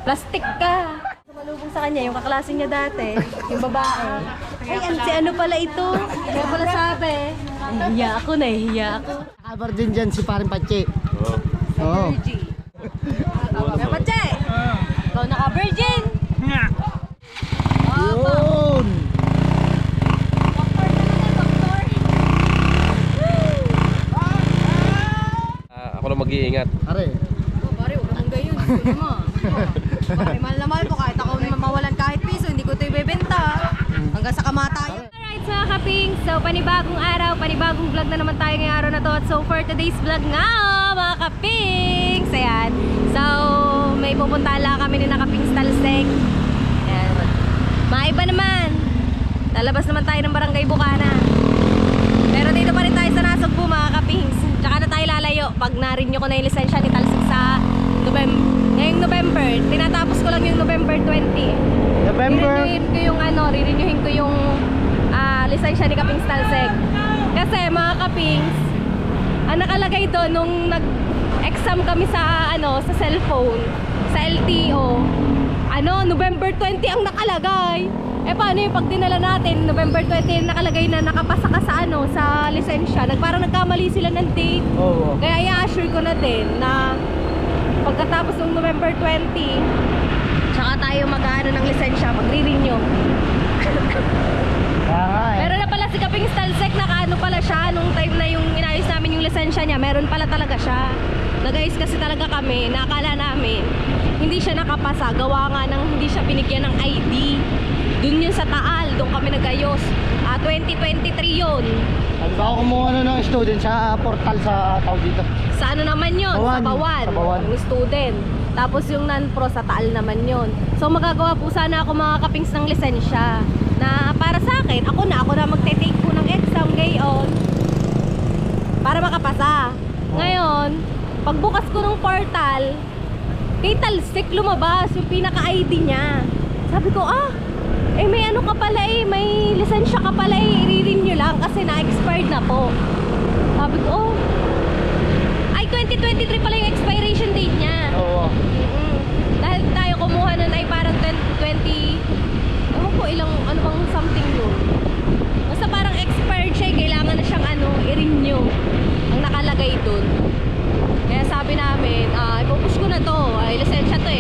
Plastic ka. Sumalubong sa kanya, yung kaklase niya dati, yung babae. Ay, si ano pala ito? Kaya pala sabi. Nahihiya ako, nahihiya ako. Kabar din dyan si Paring Pache. Oo. Kaya Pache! Ikaw naka-virgin! Yun! Ako na mag-iingat. Are. Pare, huwag mong gayon. Gusto mo. Pare, mahal na mahal ko. Kahit ako mawalan kahit piso, hindi ko ito ibebenta. Hanggang sa kamatayan. Alright mga kaping, so panibagong araw, panibagong vlog na naman tayo ngayong araw na to. At so for today's vlog nga mga kaping, ayan. So may pupuntahan lang kami ni na Kaping Talsek. Ayan. Maiba naman. Lalabas naman tayo ng Barangay Bukana. Pero dito pa rin tayo sa Nasugbu mga kapings. Tsaka na tayo lalayo pag na-renew ko na yung lisensya ni Talsik sa ngayong November. Tinatapos ko lang yung November 20. November. Rirenyuhin ko yung lisensya ni Kaping Talsik. Kasi mga kapings, ang nakalagay doon nung nag-exam kami sa sa cellphone, sa LTO, November 20 ang nakalagay. Eh paano yung pag dinala natin, November 20 nakalagay na nakapasa ka sa sa lisensya. Parang nagkamali sila ng date. Oo. Kaya i-assure ko na din na pagkatapos ng November 20, tsaka tayo mag-ano ng lisensya, magre-renew. Meron na pala si Kaping Talsek, nakaano pala siya nung time na yung inayos namin yung lisensya niya. Meron pala talaga siya. Nag-ayos kasi talaga kami, nakakala namin hindi siya nakapasa, gawa nga ng hindi siya binigyan ng ID. Dun yun sa Taal, doon kami nag-ayos. 2023 yun. Ano ba ako kumuha ng student sa portal sa tao dito? Sa ano naman yun? Bawan. Sa Bawan. Sa Bawan. Yung student. Tapos yung non-pro sa Taal naman yun. So magagawa po sana ako mga kapings ng lisensya. Na para sa akin, ako na magte-take po ng exam ngayon. Para makapasa. Ngayon, pagbukas ko ng portal, kay Talsik lumabas yung pinaka-ID niya. Sabi ko, may ano ka pala may lisensya ka pala i-renew lang kasi na-expired na po. Sabi ko, 2023 pala yung expiration date niya. Oo. Dahil tayo kumuha nun ay parang 2020, ewan ko ilang, ano bang something yun. Basta parang expired siya, kailangan na siyang i-renew ang nakalagay dun. Kaya sabi namin, ipupush ko na to, lisensya to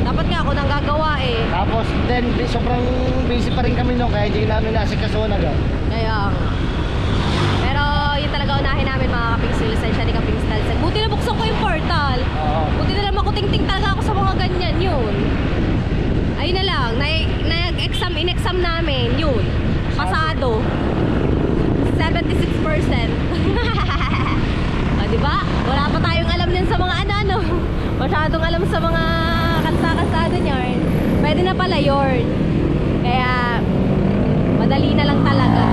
dapat nga ako nang gagawa Tapos then sobrang busy pa rin kami noon kaya hindi namin nasikasuhan agad. Kaya nga. Pero yun talaga unahin namin mga kapings yung lisensya ni Kaping Talsik. Buti na buksan ko yung portal. Oo. Buti na lang makuting-ting talaga ako sa mga ganyan yun. Ayun na lang, in-exam namin yun. Pasado 76%. Diba? Wala pa tayong alam din sa mga masyadong alam sa mga kalsada niyan. Pwede na pala yun. Kaya madali na lang talaga.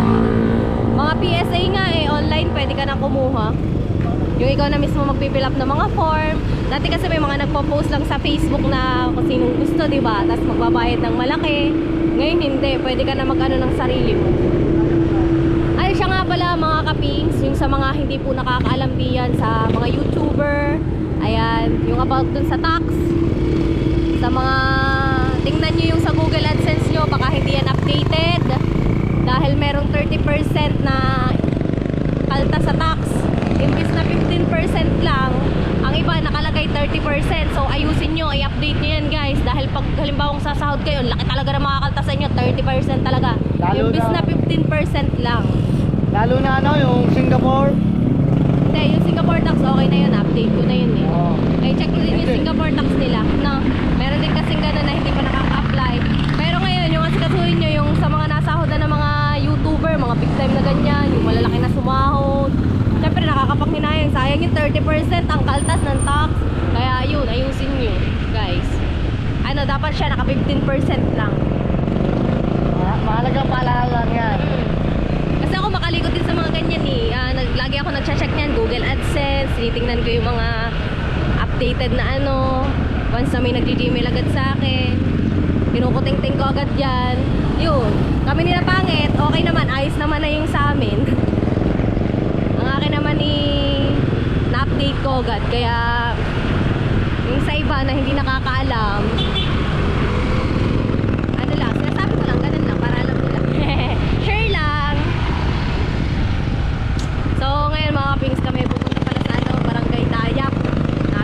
Mga PSA nga online pwede ka na kumuha. Yung ikaw na mismo magpipill up ng mga form. Dati kasi may mga nagpo-post lang sa Facebook na kung sinong gusto, diba? Tapos magbabayad ng malaki. Ngayon hindi, pwede ka na mag-ano ng sarili mo. Ay siya nga pala mga kapings, yung sa mga hindi po nakakaalam diyan sa mga YouTuber. Ayan, yung about dun sa tax. Sa mga tingnan nyo yung sa Google AdSense nyo, baka hindi yan updated. Dahil merong 30% na kalta sa tax. Imbis na 15% lang, ang iba nakalagay 30%. So ayusin nyo, i-update nyo yan guys. Dahil pag halimbawa sasahod kayo, laki talaga na makakalta sa inyo, 30% talaga. Imbis na 15% lang. Lalo na yung Singapore. Hindi, yung Singapore tax okay na yun, update ko na yun Oo. check din yung Singapore tax nila. No, meron din kasing gano'n na hindi pa nakaka-apply. Pero ngayon, yung asikasuhin nyo yung sa mga nasahod na ng mga YouTuber, mga big time na ganyan, yung malalaki na sumahod. Siyempre nakakapanghinayang, sayang yung 30% ang kaltas ng tax. Kaya yun, ayusin nyo guys. Dapat siya naka 15% lang. Mahalagang paalala lang yan. Kasi ako makalikot din sa mga ganyan lagi ako nag-check niyan, Google AdSense, tinitingnan ko yung mga updated na once na may nag-Gmail agad sa akin, kinukuting-ting ko agad yan. Yun, kami nila pangit, okay naman, ayos naman na yung sa amin. Ang akin naman na-update ko agad, kaya yung Yung sa iba na hindi nakakaalam, ano lang, sinasabi ko lang, ganun lang, para alam nila. Share lang. So, ngayon mga kapings, kami pupunta pala sa ano, Barangay Dayak,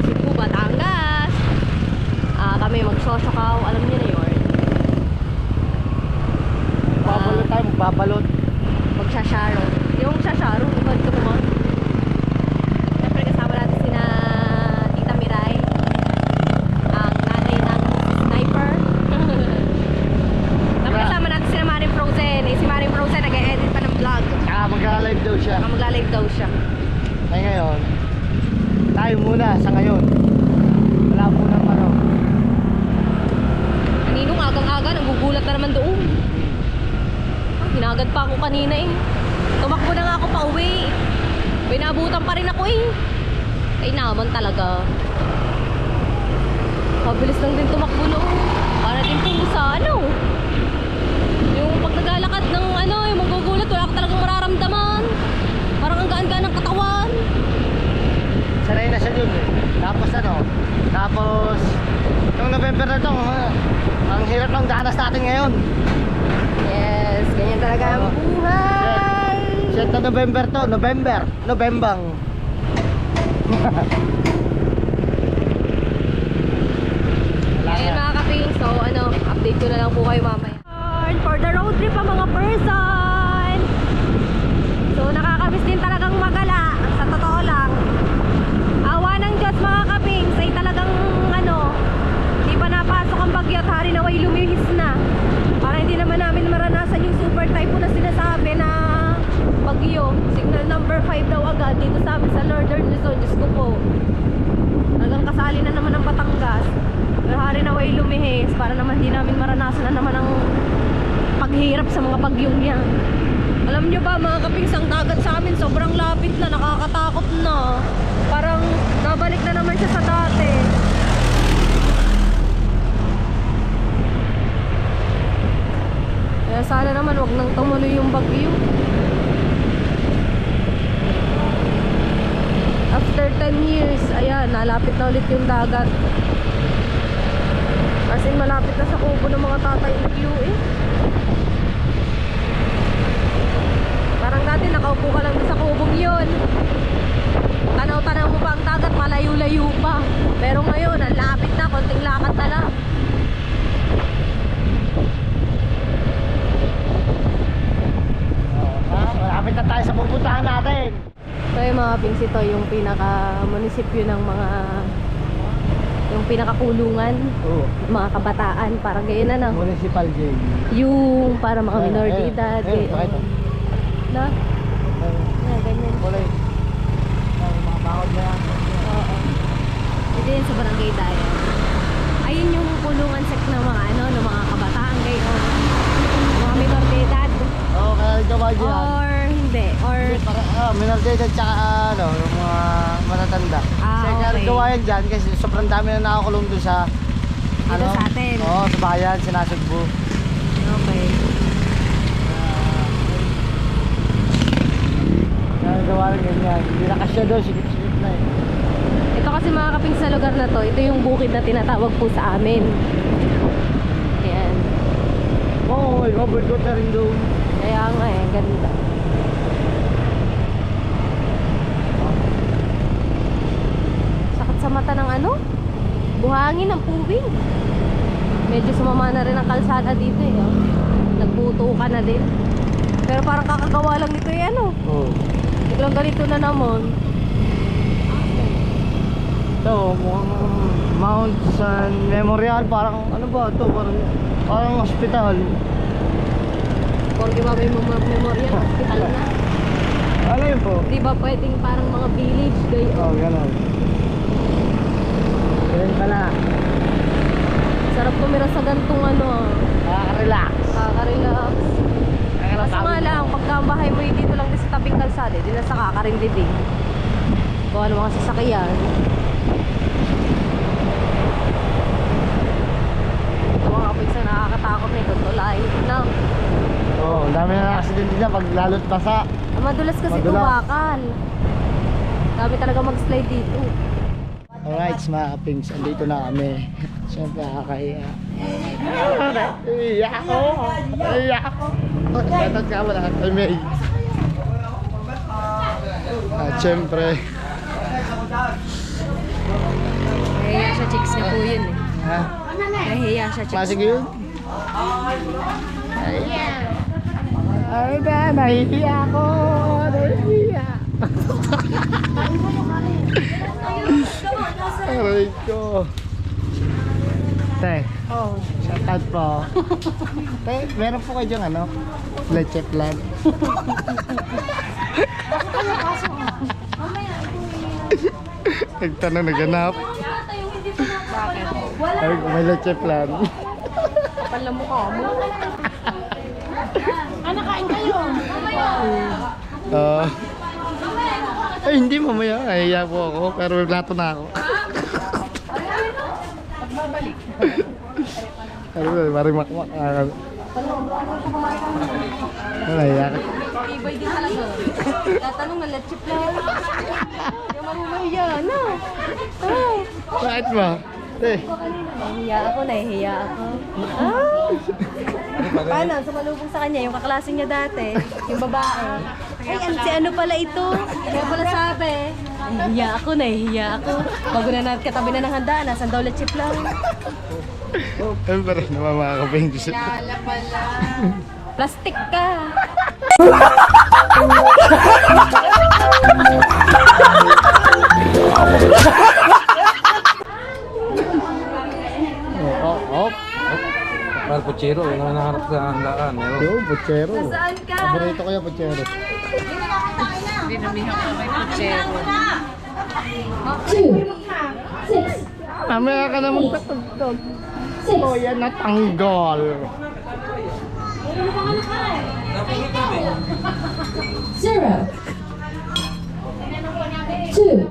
Cebu, Batangas. Kami magsosyokaw, alam niyo na yun. Magbabalot tayo, magbabalot. Magsasyaro. Yung sasyaro, ikot ko mo. Siyempre kasama natin sina Tita Miray, ang nanay ng sniper. Tapos kasama natin sina Maring Frozen. Si Maring Frozen nag-e-edit pa ng vlog. Magka-live daw siya. Magla-live daw siya. Ay ngayon, tayo muna sa ngayon. Wala muna pa rin. Kaninong agang-aga, nagugulat na naman doon. Hinagad pa ako kanina eh. Tumakbo na nga ako pa uwi. Pinabutan pa rin ako eh. Ay naman talaga. Mabilis lang din tumakbo noon. Para din po sa ano. Yung pag naglalakad ng ano, yung magugulat, wala ka talagang mararamdaman. Parang ang gaan-gaan ng katawan. Sanay na siya dun eh. Tapos yung November na to, ang hirap ng danas natin ngayon. Yes, ganyan talaga ang buhay. Set na November to, Novembang. Ayun mga kaping, so ano, update ko na lang po kayo mamaya. For the road trip pa mga person. So nakakamiss din talagang magala, sa totoo lang. Awa ng Diyos mga kaping, say talagang ano, di pa napasok ang bagyo at hari naway lumihis na. Para hindi naman namin maranasan yung super typhoon na sinasabi na bagyo. Signal number 5 daw agad dito sa amin sa Northern Luzon. Diyos ko po, talagang kasali na naman ang Batangas. Pero hari naway lumihis para naman di namin maranasan na naman ang paghirap sa mga bagyong yan. Alam nyo ba mga kapings, ang dagat sa amin sobrang lapit na, nakakatakot na. Parang nabalik na naman siya sa dati. Kaya sana naman wag nang tumuloy yung bagyo. After 10 years, ayan, nalapit na ulit yung dagat. As in, malapit na sa kubo ng mga tatay ng UE. Parang dati nakaupo ka lang sa kubong yun. Tanaw-tanaw mo pa ang dagat, malayo-layo pa. Pero ngayon, ang lapit na, konting lakad na lang. Malapit na tayo sa pupuntahan natin. So yung mga pings, ito yung pinaka-munisipyo ng mga, yung pinaka-kulungan, mga kabataan, parang gayon na, no? Municipal jail. Yung para mga minor de edad, gayon. Pakita. No? Ganyan. Kulay. Mga bakod na yan. Oo. Ito yun sa Barangay Dayak. Ayun yung kulungan sect ng mga ano, ng mga kabataan gayon. Mga minor de edad. Oo, kaya gawa dyan. Or hindi. Or Minor de edad tsaka ano, yung mga matatanda. Kasi kaya okay. gawa yan dyan kasi sobrang dami na nakakulong doon sa Dito sa atin. Oo, sa bayan, sinasugbo. Okay. Kaya gawa rin ganyan. Hindi na kasya doon, sikip-sikip na eh. Ito kasi mga kaping sa lugar na to, ito yung bukid na tinatawag po sa amin. Ayan. Oo, may covered water rin doon. Kaya nga eh, ganda. Sakit sa mata ng ano? Buhangin ng puwing. Medyo sumama na rin ang kalsada dito eh. Oh. Nagbuto ka na din. Pero parang kakagawa lang nito eh ano. Oo. Biglang ganito na naman. So, mukhang Mount San Memorial, parang ano ba ito? Parang hospital. Porque ba may memorial hospital na? Ano yun po? Di ba pwedeng parang mga village gayon? Oo, gano'n. Ganun pala. Sarap tumira sa gantong ano ah. Nakaka-relax. Nakaka-relax. Kaso nga lang, pagka ang bahay mo dito lang din sa tabing kalsada, di na sa kakarindiding. Kung ano mga sasakyan. Ito mga kapag sa nakakatakot na ito, tulay na. Oo, ang dami na accident dyan pag lalot basa. Madulas kasi Madulas. tumakal. Dami talaga mag-slide dito. Alright, mga kapings, andito na kami. Siyempre, nakakahiya. Iiyak ako! Iiyak ako! Shoutout ka mo lahat kay May. At siyempre, Nahiya siya, chicks na po yun eh. ha? Nahiya siya, chicks. Klaseng yun? Ay na, nahihiya ako! Nahihiya! Aray ko! Te, shoutout po. Te, meron po kayo dyang ano? Leche plan. Nagtanong naganap. Bakit? Ay, may leche plan. Kapal na mukha mo. Kain kayo. Ay, hindi mamaya. Nahihiya po ako. Pero may plato na ako. Ano ba? Marimakmak. Nahihiya ka. Ibay din talaga. Tatanong na let's play. Yung marunong yan, no? Ay. Bakit ba? Eh, Nahihiya ako. Paano? Sumalubong sa kanya, yung kaklase niya dati, yung babae. Ay, si ano pala ito? Kaya pala sabi, nahihiya ako. Bago na katabi na ng handaan, nasan daw let's play. ay parang naman mga kapengis. Plastic ka. Oh. Mahal puchero, yung nahanap sa handaan. Meron. Yo, puchero. Saan ka? Paborito ko yung puchero. Dinamihan ko may kutsero. Mamaya ka na magtatagtag. Oh, yan natanggal. Zero. Two.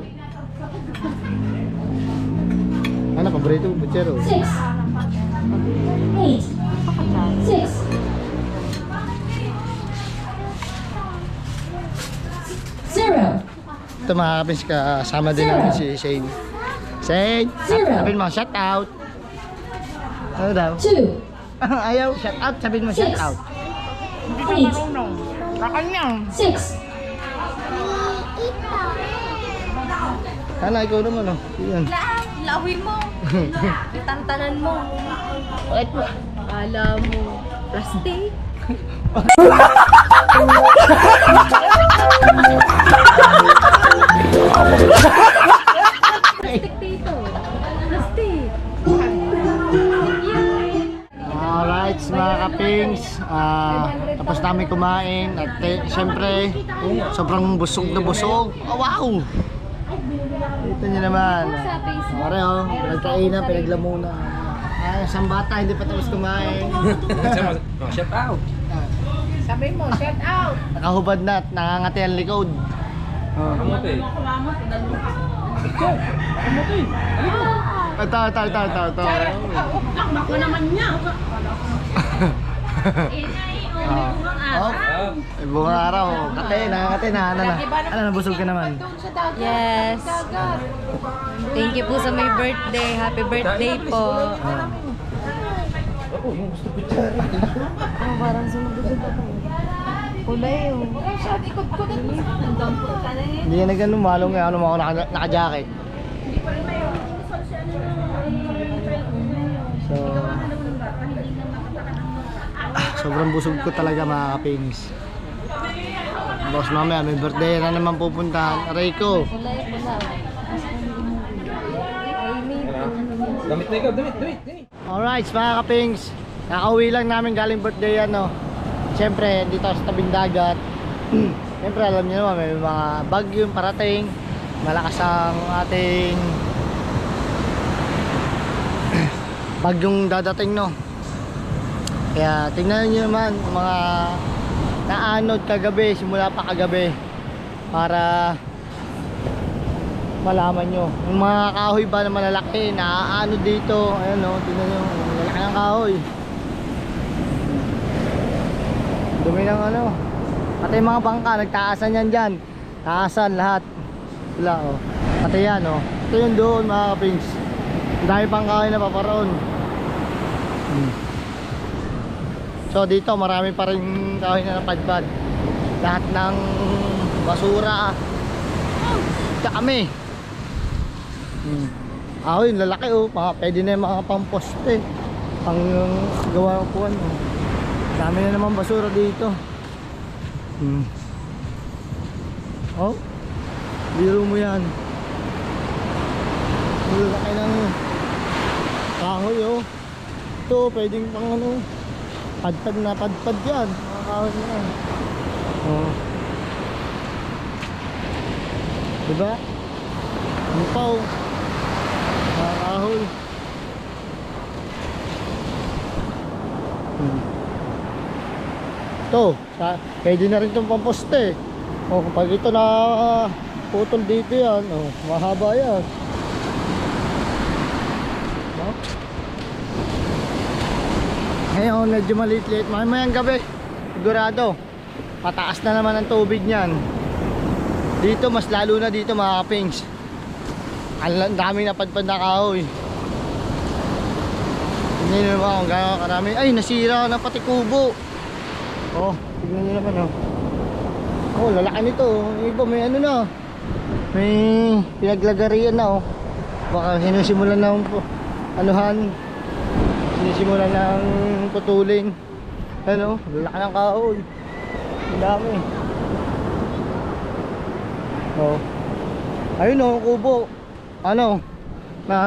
Ano, paborito ko puchero. 6. 8. 6. Zero. Ito mga kapis, kasama din namin si Shane. Shane, sabihin mo, shout out. Ano daw? 2. Ayaw, shout out, sabihin mo, shout out. 8. 6. Sana, ikaw naman, oh. Yan. Lawi mo. Itantanan mo. Bakit ba? Akala mo. Plastic. Plastic dito. Plastic. Alright, mga kapings, tapos namin kumain at siyempre sobrang busog na busog. Oh, wow! Ito nyo naman. Pare oh, pinagkainan, pinaglamunan. Isang bata hindi pa tapos kumain. Shout out. Sabi mo, shout out. Nakahubad na at nangangati ang likod. Kamote. Ito. Ako naman niya. Oh, buong araw. Kate, nangangati na. Ano, nabusog ka naman. Yes. Thank you po sa may birthday. Happy birthday po. Oh, parang sumubusog ako. Kulay yun. Hindi yan na ganun, malong nga ano ako naka-jacket. So, sobrang busog ko talaga mga kapings. Boss, mamaya may birthday na naman pupuntahan. Aray ko. Kulay. Damit na ikaw, damit. Alright mga kapings, nakauwi lang namin galing birthday yan, no. Siyempre dito sa tabing dagat. Siyempre alam niyo naman may mga bagyong parating. Malakas ang ating bagyong dadating, no. Kaya tingnan niyo naman mga naanod kagabi, simula pa kagabi, para malaman nyo. Yung mga kahoy ba na malalaki, naaano dito. Ayan o, tingnan nyo, malalaki ng kahoy. Dumi ng ano. Pati yung mga bangka, nagtaasan yan dyan. Taasan lahat. Wala o. Pati yan o. Ito yung doon mga kapings. Ang dami pang kahoy na paparoon. So dito marami pa rin kahoy na napadpad. Lahat ng basura kami. Kahoy lalaki oh, pwede na yung mga pamposte, pang gawa ng puwan oh. Dami na naman basura dito. Oh, biro mo yan. Lalaki ng kahoy oh. Ito pwedeng pang ano, padpad na padpad yan, mga kahoy na yan. Oh, diba? Ano pa oh, mga kahoy. Ito, pwede na rin itong pamposte. O kapag ito na putol dito yan, o, mahaba yan. No? Ngayon, medyo maliit-liit. Mamayang gabi, sigurado, pataas na naman ang tubig niyan. Dito, mas lalo na dito mga kapings. Ang dami na padpad na kahoy. Tignan nyo naman kung gano'n karami. Ay, nasira na pati kubo. Oh, tignan nyo naman oh. Oh, lalaki nito oh. Iba may ano na, may pinaglagarian na oh. Baka sinisimulan ng anuhan, sinisimulan ng putulin. Ano, lalaki ng kahoy. Ang dami. Oh, ayun oh, kubo. Ano, na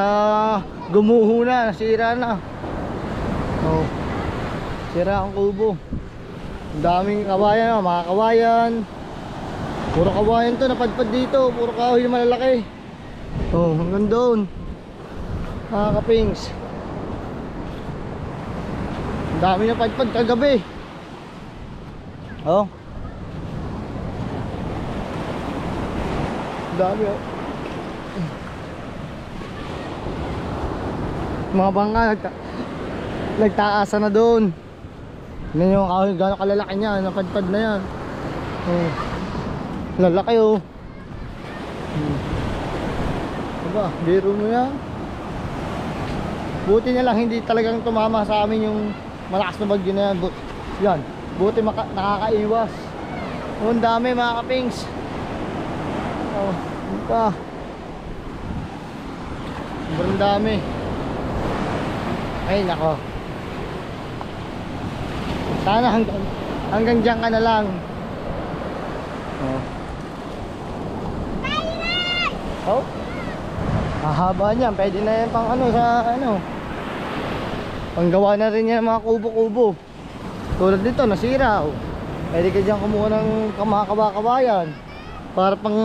gumuho na, nasira na. Oh, sira ang kubo. Ang daming kawayan, mga kawayan. Puro kawayan to, napadpad dito. Puro kahoy na malalaki. Oh, hanggang doon, mga kapings. Ang dami na padpad kagabi. Oh, ang dami oh. Mga bangka nagtaasa na doon. Tignan nyo kahoy, gano'ng kalalaki niya, napadpad na yan. Oh, lalaki oh. Diba, biro mo yan. Buti na lang hindi talagang tumama sa amin yung malakas na bagyo na yan. Yan, buti nakakaiwas. Oh, ang dami mga kapings. Oh, ano pa, sobrang dami. Ay nako, sana hanggang dyan ka na lang. Oh, oh, mahaba niyan, pwede na yan pang ano, sa ano, panggawa na rin yan mga kubo-kubo. Tulad dito, nasira oh. Pwede ka dyan kumuha ng mga kabayan para pang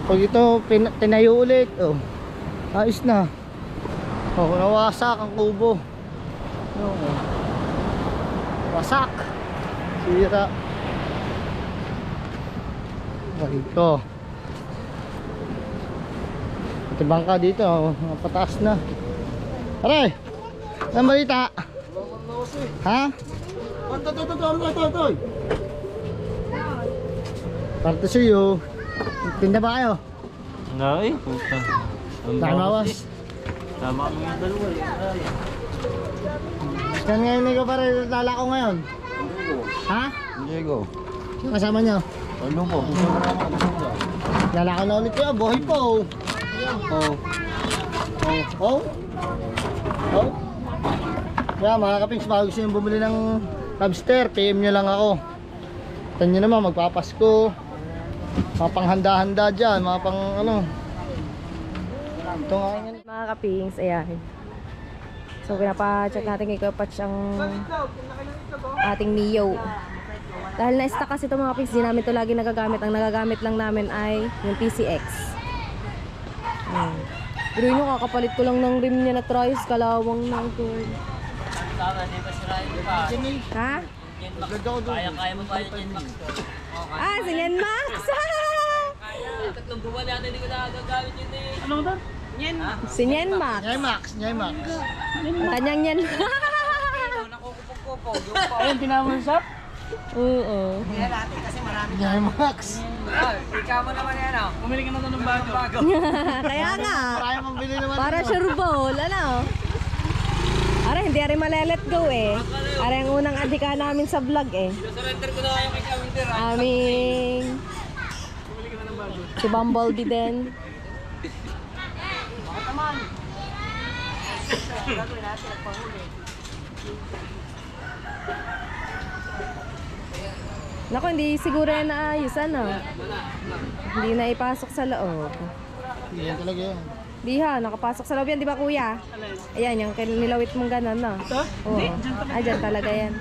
pag ito tinayo ulit. Oh, ayos na. Oh, nawasak ang kubo. Oh, wasak. Sira. Ito. Pati bangka dito, oh, pataas na. Aray! Anong balita? Ha? Toy. Para to sa'yo. Tinda ba kayo? Ay, puta. Tamawas. Tama mo yung dalawa eh. Kan ngayon ko para lalako ngayon. Ha? Diego. Sino kasama nyo? Ano po? Lalako na ulit kayo, buhay po. Oh. Oh. Oh. Yeah, mga kapings, bago gusto nyo bumili ng lobster, PM nyo lang ako. Ito nyo naman, magpapasko. Mga panghanda-handa dyan, mga pang ano. Ito nga yan. Mga kapings, ayan. So pinapa-check natin kay Kapatch ang ating Mio. Dahil na-stock kasi ito mga kapings, di namin ito lagi nagagamit. Ang nagagamit lang namin ay yung PCX. Pero yun yung kakapalit ko lang ng rim niya na Trice, kalawang na ito. Ha? Kaya mo ba yung Max? Ah, si Nyen Max! Tatlong buwan natin hindi ko nakagagamit yun eh. Anong doon? Yan. Si Nyen Max. Nyay Max. Ang kanyang Nyen. Nakukupog-kupog. Yung pa. Ayun, tinawag sa Oo. Yan, Max. Ikaw mo naman yan, oh. Bumili ka na ito ng bago. Kaya nga. Marami mong bili naman. Para sure ball, ano? Ara, hindi rin male-let go eh. Ara, ang unang adika namin sa vlog eh. Surrender ko na kayo kay Kawinder, ha? Aming... Si Bumblebee din. Naku, hindi siguro yan naayos, ano? Hindi na ipasok sa loob. Yan talaga yan. Di ha, nakapasok sa loob yan, di ba kuya? Ayan, yung nilawit mong ganon, no? Ito? Oo. Ah, dyan talaga yan.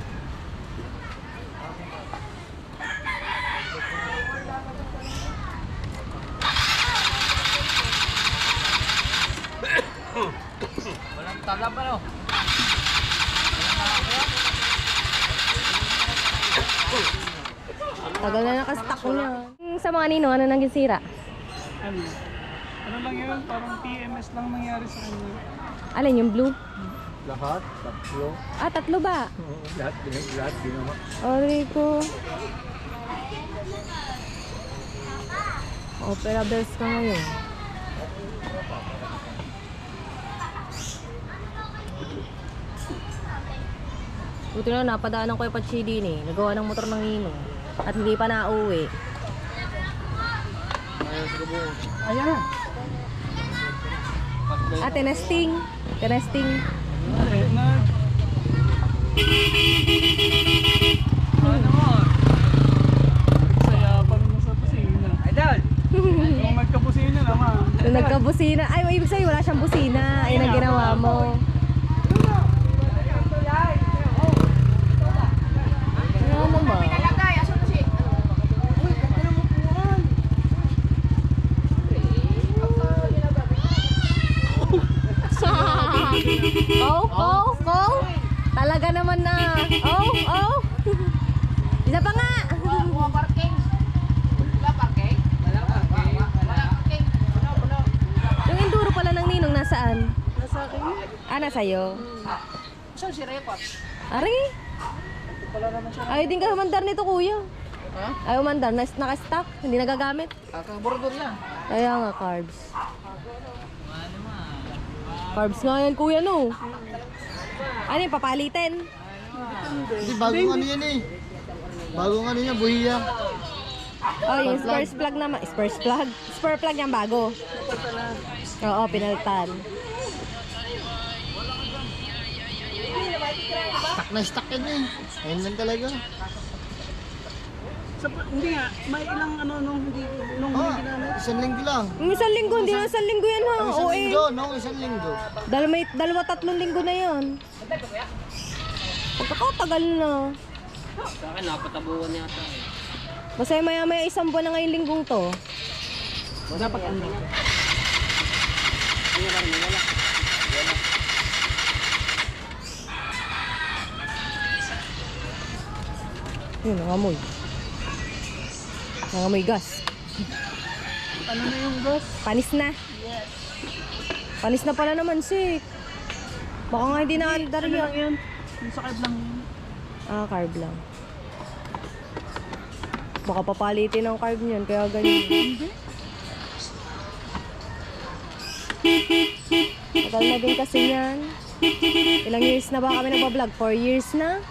Walang tabla pa, no? Tagal na nakastock niya. Sa mga ninong, ano nang gisira? Ano lang yun? Parang PMS lang nangyari sa kanya. Alin, yung blue? Lahat? Tatlo? Ah, tatlo ba? Lahat, ginawa. Oh, Rico. Opera bells ka ngayon. Buti na, napadaanan ko yung Pachidi ni. Nagawa ng motor ng ninong. At hindi pa nauwi. Ayaw sa kabuo. Ayan! Ah, tinesting. Tinesting. Ano mo? Sayapan mo sa pusina. Idol! Kung nagkapusina naman. Nung nagka-busina. Ay, ibig sabihin, wala siyang busina. Ayun ang ginawa mo. Ano naman? Oh. Talaga naman na. Oh. Isa pa nga. Yung enduro pala ng ninong nasaan? Nasa akin. Ah, nasa'yo. Saan si Repot? Ari? Wala naman siya. Ayaw din ka umandar nito, kuya. Ha? Ayaw umandar. Naka-stock. Hindi nagagamit. Kakabordor lang. Kaya nga, carbs. Carbs nga yan, kuya, no? Ano yung papalitin? Hindi, bagong ano yan eh. Bagong ano yan, buhiya. Oh, yung spurs plug naman. Spurs plug? Spur plug yung bago. Oo, pinalitan. Stuck na stuck yan eh. Ayun lang talaga. Hindi nga, may ilang ano nung hindi ginamit. Isang linggo lang. Yung isang linggo, hindi na isang linggo yan ha. Ang isang Oo linggo, no? Isang linggo. Dalawa-tatlong linggo na yan. Pagkakatagal na. Sa akin, napatabuhan yata. Basta maya-maya isang buwan na ngayong linggong to. Dapat ano? Yun, nangamoy. Nangamoy gas. Ano na yung gas? Panis na. Panis na pala naman, sik. Baka nga hindi na-andar Ano lang yan. yan? Yung sa carb lang yun. Ah, carb lang. Baka papalitin ang carb niyan, kaya ganyan. Tagal na din kasi yan. Ilang years na ba kami nagbablog? 4 years na?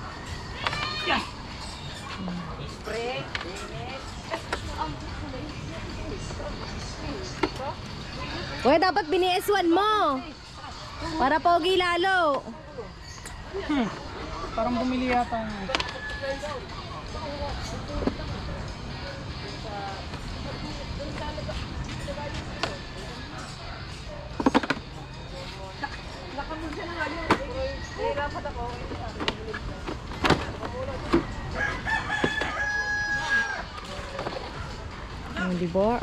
Uy, dapat bini-S1 mo. Para pogi lalo. Parang bumili yata. Di ba?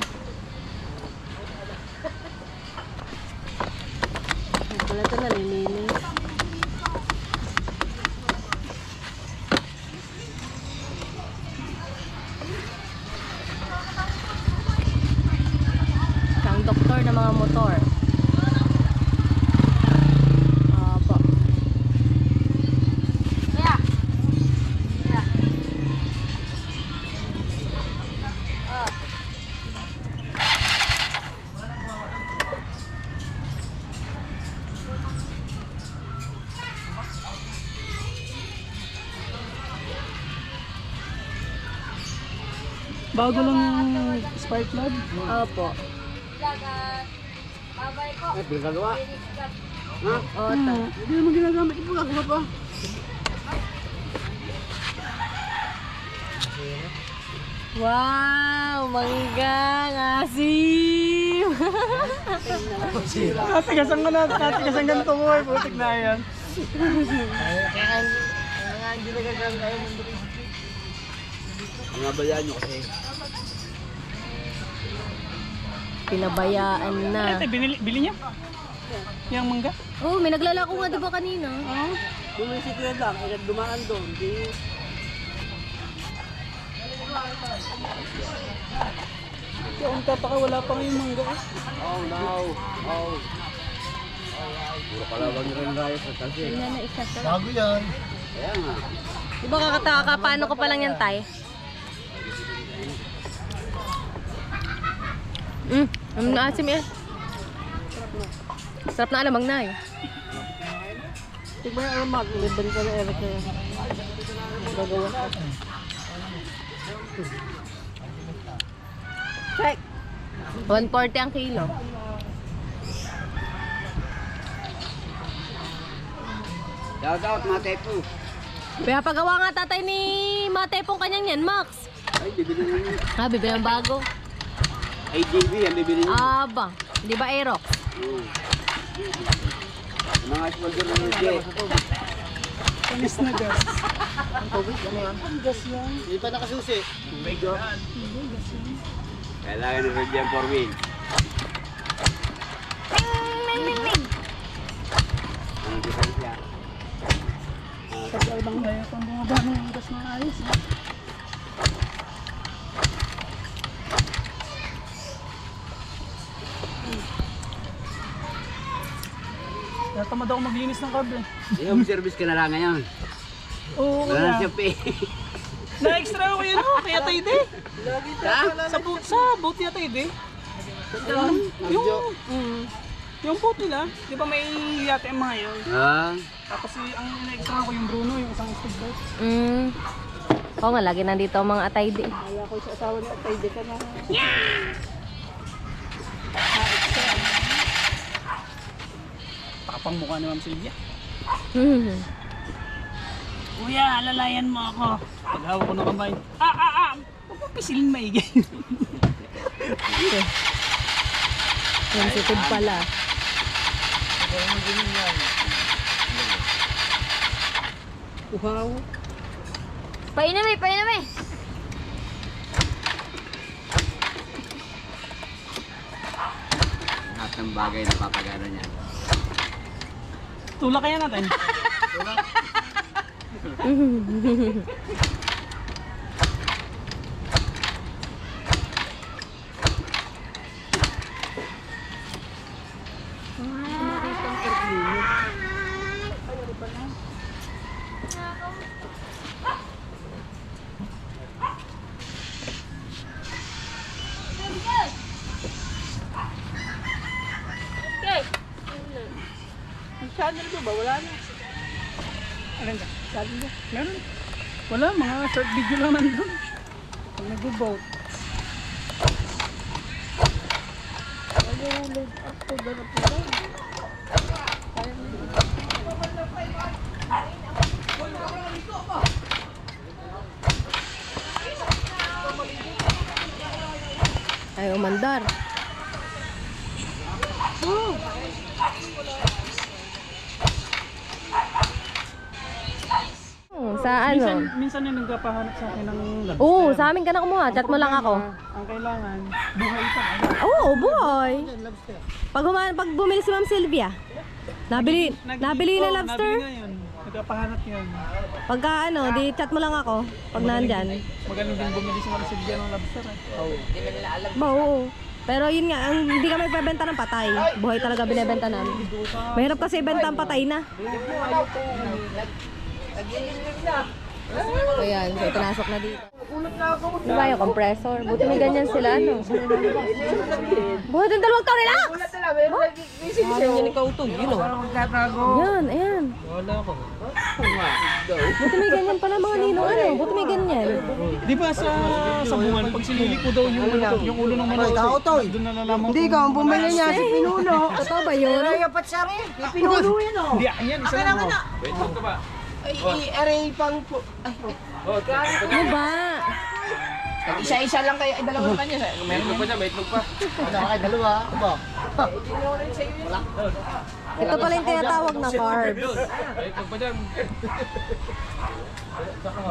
Wala ito nalilinis. Siyang doktor ng mga motor. Aba. Bago lang yung spark plug. Opo. Ay, pinagagawa. Oo, ta. Hindi naman ginagamit. Ito gagawa pa. Wow, manggang asim. Natigasan ko na. Natigasan ganito mo eh. Putik na yan. Kaya hindi nagagamit tayo ng dito. Mga bayaan nyo kasi. Pinabayaan na. Ate, bili niya? Yung mangga? Oh, may naglalako nga diba kanina? Bumisip ko yan lang, ay dumaan doon. Di... Yung tataka wala pa ngayong mangga eh. Oh no, oh. Puro kalawang rin rayos at kasi. Bago yan. Kaya nga. Di ba kakataka ka, paano ko pa lang yan, tay? Ano na asim yan? Sarap na alamang na eh. Tignan yung alam, liban ka na Eric na gagawa. Check. 140 ang kilo. Shout out mga tepo. Kaya pagawa nga tatay ni Mate pong kanyang yan, Max. Ay, bibili niyo. Bibili ng bago. AJB, ang bibili niyo. Aba, di ba Aerox? Mga sponsor ng UJ. Panis na gas. Hindi pa nakasusi. Kailangan ng Rudian 4-wheel. Ang diferensya. Kasi ibang kaya pang bumaba ng gas ng ayos. Kaya tamad ako maglinis ng kable. Home service ka na lang ngayon. Oo, Wala na kaya. siya pay. Na-extra ako yun ako, kaya tayo di. Ha? Sa boat niya tayo di. Yung boat nila, di ba may yate ang mga yun? Ah, Tapos ang na-extra ko yung Bruno, yung isang speedboat. Oo nga, lagi nandito ang mga atay di. Kaya ko sa asawa niya, tayo di ka na. Tapang mukha ni Ma'am Sylvia. Kuya, alalayan mo ako. Paghawak ko ng kamay. Huwag mo pisilin maigi. Sensitive pala. Wow. Painom eh, painom eh. lahat ng bagay na papagana niya. Tulak kaya natin. Channel ko ba? Wala na. Alin ka? Sabi niya. Meron. Wala, mga short video lang nandun. Pag nag-boat. Ay, umandar. Sa ano? Minsan yung nagpapahanap sa akin ng lobster. Oo, sa amin ka na kumuha. Chat mo lang ako. Ang kailangan, buhay pa. Oo, boy. Pag bumili si Ma'am Sylvia, nabili na lobster. Nabili ngayon. Nagpapahanap yun. Pagka ano, di chat mo lang ako. Pag nandyan. Magaling din bumili si Ma'am Sylvia ng lobster. Oo. Pero yun nga, hindi kami pagbenta ng patay. Buhay talaga binebenta namin. Mahirap kasi ibenta ang patay na. Ayan, so itinasok na dito. Ano ba yung compressor? Buti may ganyan sila, no? Buhay din 2 taon, relax! Yan ikaw ito, yun o. Yan, ayan. Wala ko. Buti may ganyan pala mga ninong, ano? Buti may ganyan. Di ba sa bungan, pag sinili ko daw yung ulo ng manok, doon na nalaman ko. Hindi ka, ang bumili niya si Pinuno. Totoo ba yun? Dapat siya rin. Pinuno yun o. Hindi, yan, isa lang. Aray pang po. Ano ba? Isa-isa lang kayo. Ay, dalawang kanya. Ano kay dalawa? Ba? Ito pala yung tinatawag na carbs.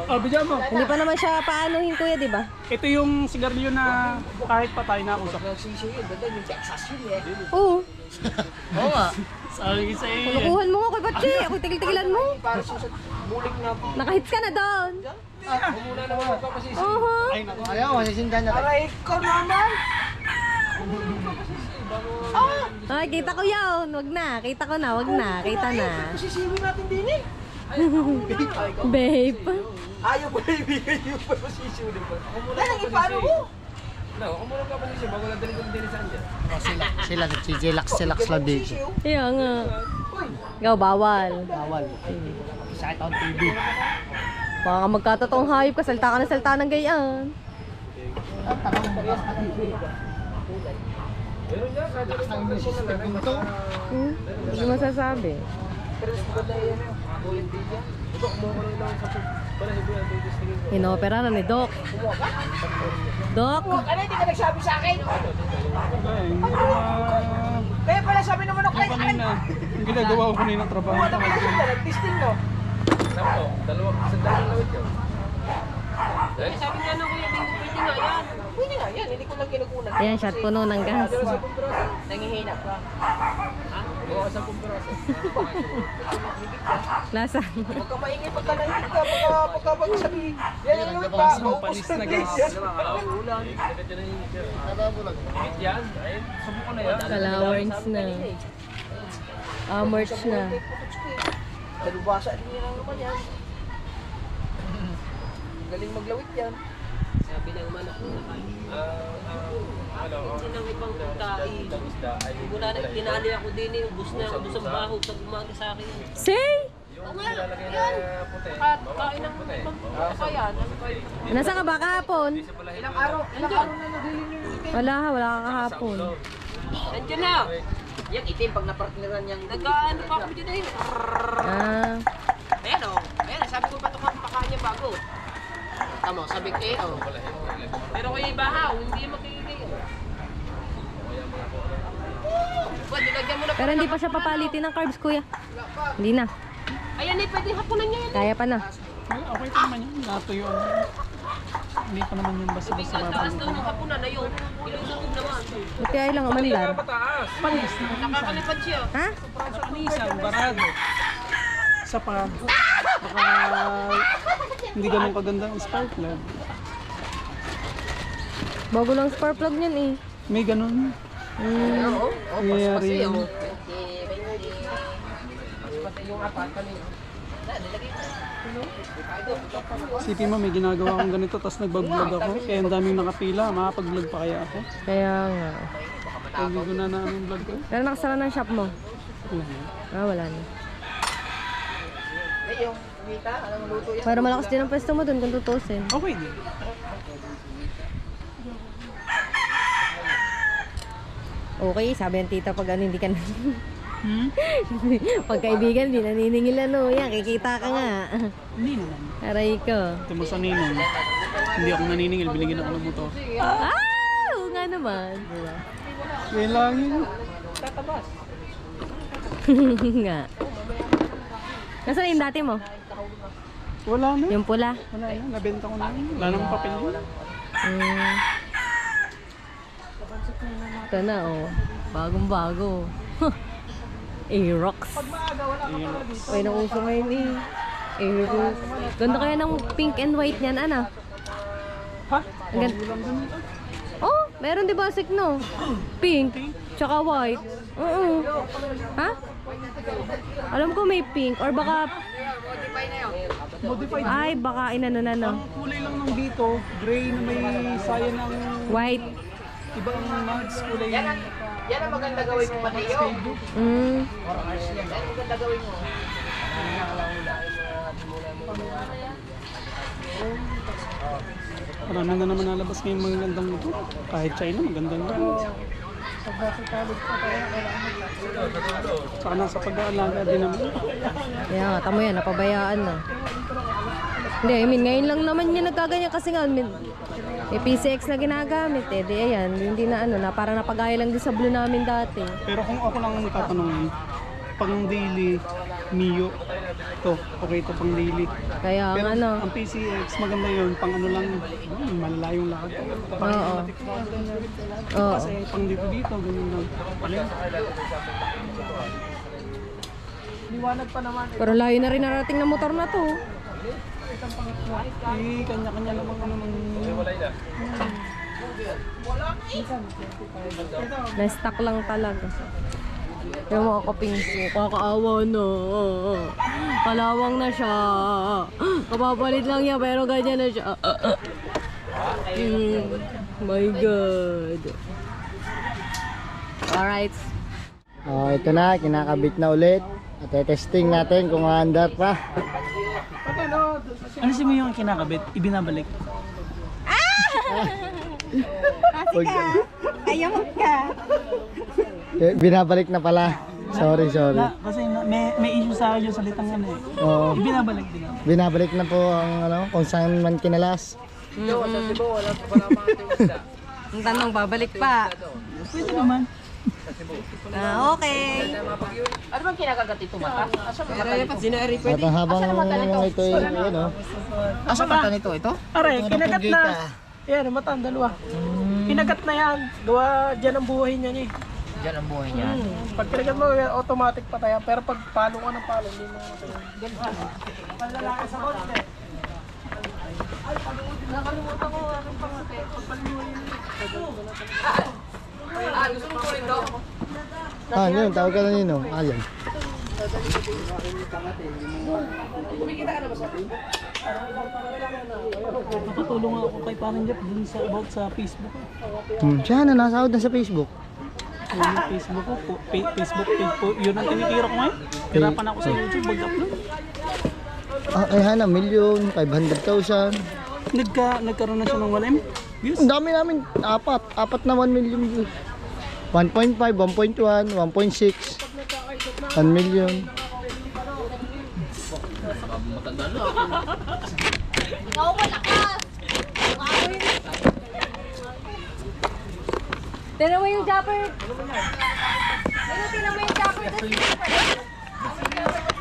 Bigyan mo. Hindi pa naman siya paanuhin kuya, di ba? Ito yung sigarilyo na kahit patay na usap. Oo. Oo nga. Sabi sa iyo. Kulukuhan mo nga kay Batsi. Ako tigil-tigilan mo. Nakahits ka na doon. Oo. Ay, naku. Ayaw, masisindan niya. Aray ko naman. Ay, kita ko yun. Wag na. Kita ko na. Wag na. Kita na. Sisiwi natin din eh. Babe. Ayaw ko na ibigay yung sisiwi din pa. Kaya ipano mo? Sila nagsijilax-silax lang dito. Kaya nga. Ikaw, bawal. Bawal. Sa ito ang TV. Baka magkatotoong hayop ka. Salta ka na salta ng gayaan. Hindi masasabi. Inopera na ni Doc. Doc? Ano, hindi ka nagsabi sa akin? Kaya pala sabi naman ako Yung kanina, yung ginagawa ko kanina trabaho. nag-testing mo. Pwede nga yan, hindi ko lang kinukunan. Ayan, shot puno ng gas. Nangihina ka. Lasa. Huwag kang maingay pagka naingit ka, pagka magsabi. Yan yung luwit pa, maupos na gas. Kalawarns na. Merch na. Kalubasa din yan ang naman yan. Galing maglawit yan. Sabi ng manok na hindi nang ibang pagkain. Mula na tinali ako din eh, ubus na ubus ang baho pag umaga sa akin. Say! Oo nga, yan. At kain ng ibang pagkayan. Nasa ka ba kahapon? Ilang araw na naglilin yung itim. Wala ka kahapon. Nandiyan na. Yan itim pag napartneran niyang Nagkaano pa ako dyan eh. Ah, Ayan o. Ayan, sabi ko patok ang pakain niya bago. Tama, sabi ko eh o. Pero kayo ibahaw, hindi magkikigay. Well, dilagyan mo na pero hindi pa siya papalitin ng carbs, kuya. Hindi na. Ayan eh, pwede hapunan niya yan. Kaya pa na. Okay pa naman yun. Natuyo. Hindi pa naman yung basta-basta Ang taas daw babalik. ng hapunan na yun. Ilusog naman. Buti ay lang umandar. Panis na. Nakakalipad siya. Ha? Sa panisan, barado. Sa pa. Baka hindi ganun kaganda ang spark plug. Bago lang spark plug niyan eh. May ganun. Nangyayari yun. Isipin mo, may ginagawa akong ganito, tapos nagbablog ako. Kaya ang daming nakapila, makapag-vlog pa kaya ako. Kaya nga. Kaya hindi ko na ang vlog ko. Pero nakasara ng shop mo. Ah, wala na. Eh, yung kumita, alam mo luto yan. Para malakas din ang pwesto mo dun kung tutusin. Okay din. Okay, sabi ng tita pag ano hindi ka na... Pag kaibigan, di naniningil ano. Yan, kikita ka nga. Hindi naman. Aray ko. Ito mo sa ninong. Hindi ako naniningil, binigyan ako ng motor. Ah! Oo nga naman. Diba? Kaya lang yun. Nga. Nasaan yung dati mo? Wala na. Yung pula? Wala na. Nabenta ko na. Wala nang papel yun. Ito na oh. Bagong-bago. Aerox. Ay, nauso ngayon eh. Aerox. Ganda kaya ng pink and white niyan, ano? Ha? Ang ganda. Oh, meron di ba no? Pink, tsaka white. Oo. Ha? Alam ko may pink or baka... Modified. Ay, baka inano na no. Ang kulay lang ng dito, gray na may saya ng White. ibang mods, kulay. Yan ang maganda gawin mo, Mateo. Mm. Yan ang maganda gawin mo. Marami na naman nalabas ngayong magagandang motor. Kahit China, magandang rin. Pag nasa college pa tayo, kailangan Saka nasa pag-aalaga din naman. Kaya nga, tamo yan, napabayaan na. Hindi, I mean, ngayon lang naman yung nagkaganyan kasi nga, may PCX na ginagamit eh. Di ayan, hindi na ano, na parang napagaya lang din sa blue namin dati. Pero kung ako lang ang tatanungin, pang daily, Mio, to, okay to pang daily. Kaya Pero ang ano, ang PCX, maganda yun, pang ano lang, malalayong lakad. Pang Oo. automatic na. oo. Kasi pang dito, ganun lang. Paling. liwanag pa naman. Pero layo na rin narating na motor na to. Eh, kanya-kanya namang ano nung... Na-stuck lang talaga. Yung mga kapingso, kakaawa na. Kalawang na siya. Kapapalit lang niya pero ganyan na siya. My God. Alright. Oh, ito na, kinakabit na ulit. At testing natin kung maandar pa. Ano si mo yung kinakabit? Ibinabalik? Kasi ka, ayaw ka. Binabalik na pala. Sorry. Kasi may issue sa akin yung salitang ano eh. Oo. Ibinabalik din ako. Binabalik na po ang ano, kung saan man kinalas. Ang tanong, babalik pa. Pwede naman. Okay. Ano bang kinakagat ito mata? Asa ba mata nito? At ang habang ito ay ano, Asa mata nito? Ito? Aray, kinagat na. Yan, ang mata, ang dalawa. Kinagat na yan. Gawa dyan ang buhay niya eh. Diyan ang buhay niya. Pag kinagat mo, automatic patay. Pero pag palo ka ng palo, hindi mo matay. Panlalaki sa konti. Ay, nakalimutan ko. Anong pangate? Pagpalimuhin. Gusto mo ko rin to? yun, tawag ka na nino. Yan. Nakatulong ako kay Parang Jeff dun sa about sa Facebook. Siya na, nasahod na sa Facebook. Yung Facebook ko, Facebook page po. Yun ang tinitira ko ngayon. Hirapan ako sa YouTube, mag-upload. Ay, Hana, 1,500,000. Nagkaroon na siya ng 1M views. Ang dami namin, apat na 1 million views. 1.5, 1.1, 1.6, 1 million. Ikaw malakas! Tignan mo yung jumper. Tignan mo yung jumper.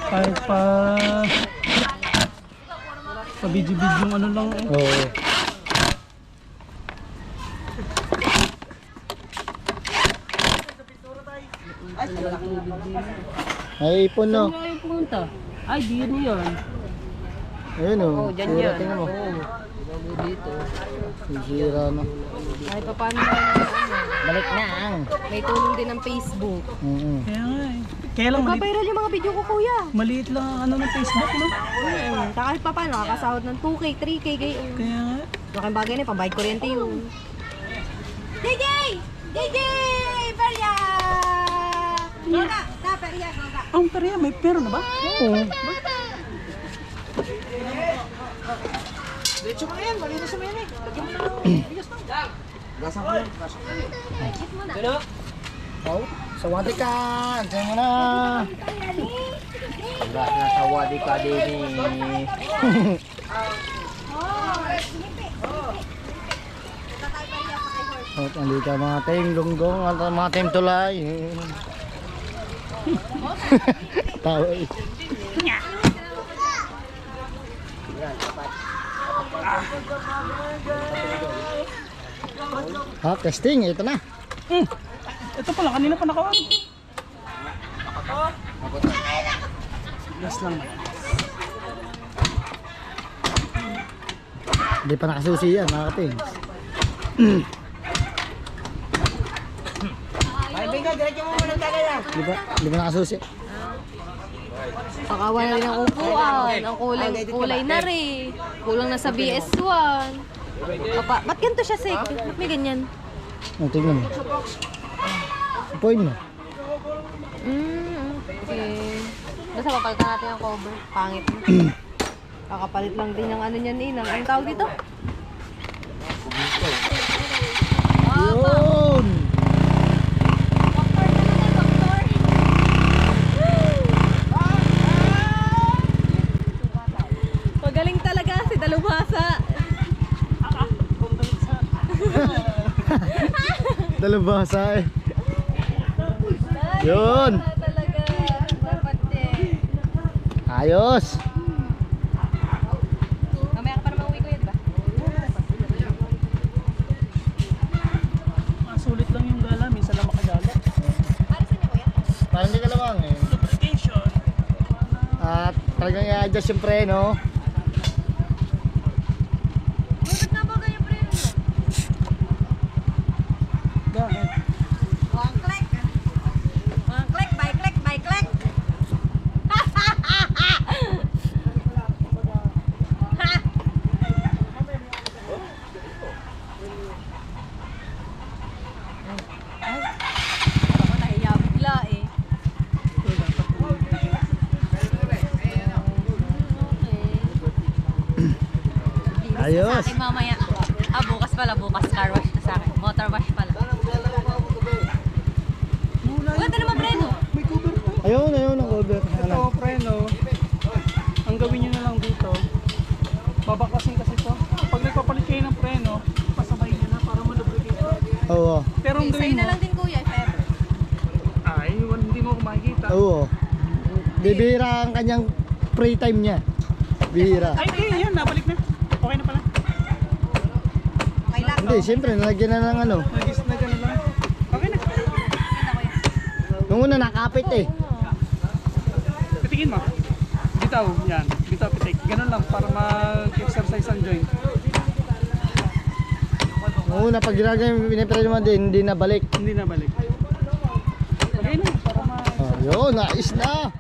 Kahit pa video-video yung ano lang. Oo. Ay, ipon no. Saan yung pumunta? Ay, di yun yun. Ayun o. Dyan Sira, yan. tingnan mo. Dito. Sira na. Ay, paano na Balik na ang. may tulong din ng Facebook. Kaya nga eh. Kaya lang Nagpa-viral yung mga video ko, kuya. maliit lang ang ano ng Facebook, no? Kahit pa paano, nakakasahod ng 2K, 3K, gayon. Kaya nga. Laking bagay na, pambayad kuryente yun. JJ! JJ! Perya! Goga! Ta, Perya, Goga! Ang pariya, may pero na ba? Oo. Diretso mo yan, malinis mo yan eh. Lagyan mo na ng bigas na. Gasang ko yan. Ano? Oh, sawadi ka. Diyan mo na. Wala na sawadi ka din eh. At andito mga team gonggong at mga team tulay. Tao eh. Testing, ito na. Ito pala, kanina pa naka-on. Gas lang. Hindi pa nakasusi yan, mga team. Di ba nakasusi? Pakawala rin ang upuan, ang kulay na rin. Kulang na sa BS1. Ba't ganito siya, Sek? Ba't may ganyan? Tingnan mo. Point mo. Okay. Basta papalitan natin ang cover. Pangit na. Kakapalit lang din yung ano niyan, Inang. Anong tawag dito? Yun! Doktor naman doktor. Magaling talaga si Dalubhasa. Dalubhasa eh. Yun! Talaga. Dapat eh. Ayos! Mamaya ka pa naman uwi ko yun, di ba? Sulit lang yung gala, minsan lang makagala. Para saan niya kuya? Parang hindi ka lamang eh. Lubrication. At talagang i-adjust yung preno. Bakit na ba ganyan preno mo? Bakit? One click. One click, by click, by click. Ako nahiya bigla eh. Ayos. Sa akin mamaya. Bukas pala, bukas car wash na sa akin. Motor wash pala. Ganda naman preno. May cover po. Ayun, ang cover. Ito, preno. Ang gawin nyo na lang dito, babakasin kasi to. Pag nagpapalit kayo ng preno, pasabay nyo na para malubricate. Oo. Pero ang Sa'yo gawin na mo, lang din kuya, if ever. ay, hindi mo makikita. Oo. Bibihira ang kanyang free time niya. Bihira. Ay, yan, nabalik na. Okay na pala. Okay lang. Hindi, siyempre, nalagyan na ng ano. Nagis na gano'n lang. Okay na. Ganda kuya. Nung una, nakapit eh. Pitigin mo. Bitaw, yan. Bitaw, pitik. Ganun lang para mag-exercise ang joint. Nung una, pag ginagawa yung pinipre naman din, hindi na balik. Hindi na balik. Okay na, para Oh, yun, nais na.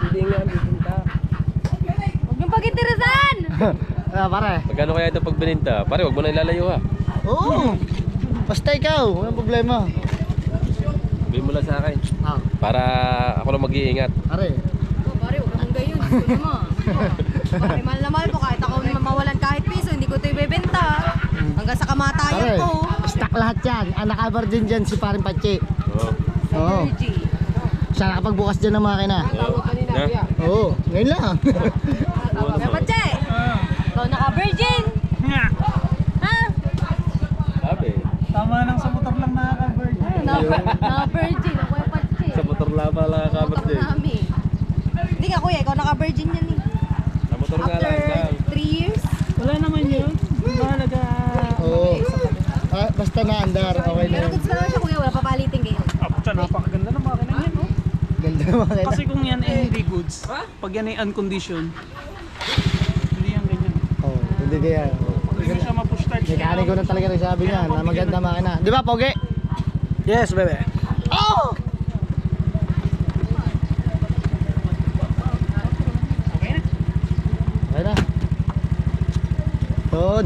Hindi nga, bibinta. Huwag yung pag-interesan! Pare. Magkano kaya ito pag bininta? Pare, wag mo na ilalayo ha. Oo. Basta ikaw, walang problema. Sabihin mo lang sa akin. Ah, Para ako lang mag-iingat. pare. Pare, huwag naman gayon. Gusto mo. Pare, mahal na mahal ko. Kahit ako mawalan kahit piso, hindi ko ito ibebenta. Hanggang sa kamatayan Pare, ko. stock lahat yan. Ang naka-cover din dyan si Paring Pachi. Oo. Oo. Energy. Siya nakapagbukas dyan ng makina. Na? Oo, ngayon lang. Kaya Pache, ikaw naka-virgin. Nga. Ha? Sabi. Tama lang sa motor lang nakaka-bird. Naka-virgin. Ako yung Pache. Sa motor lang pala kabat Motor din. namin. Hindi ka kuya, ikaw naka-virgin yan eh. Sa motor nga After lang. 3 years. Wala naman yun. Mahalaga. Oo. Ah, basta naandar, okay na Pero yun. goods na naman siya kuya, wala papalitin kayo. Napakaganda ng makina yan, no? Ganda ng makina. Kasi kung yan ay hindi goods, pag yan ay unconditioned, hindi yan ganyan. Oo, hindi kaya. Hindi mo siya ma-push start. Mekaniko na talaga rin sabi niya na maganda makina. Di ba, Pogi? Yes, bebe. Oo! Okay na. Okay na. Yun.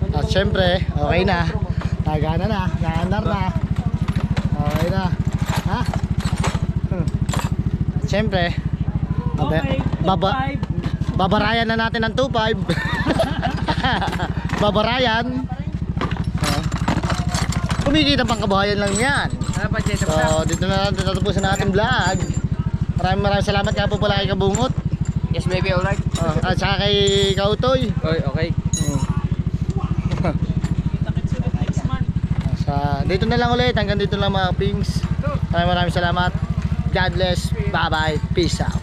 At syempre, okay na. Nagana na, naandar na. Okay na. Ha? At syempre, Okay, babarayan na natin ng 2.5. Babarayan. Kumikita pang kabuhayan lang yan. So, dito na natin tatapusin ang ating vlog. Maraming salamat nga po pala kay Kabungot. Yes, maybe alright. At saka kay Kautoy. Okay. Kita-kits ulit next month. Dito na lang ulit. Hanggang dito lang mga pings. Maraming salamat. God bless. Bye bye. Peace out.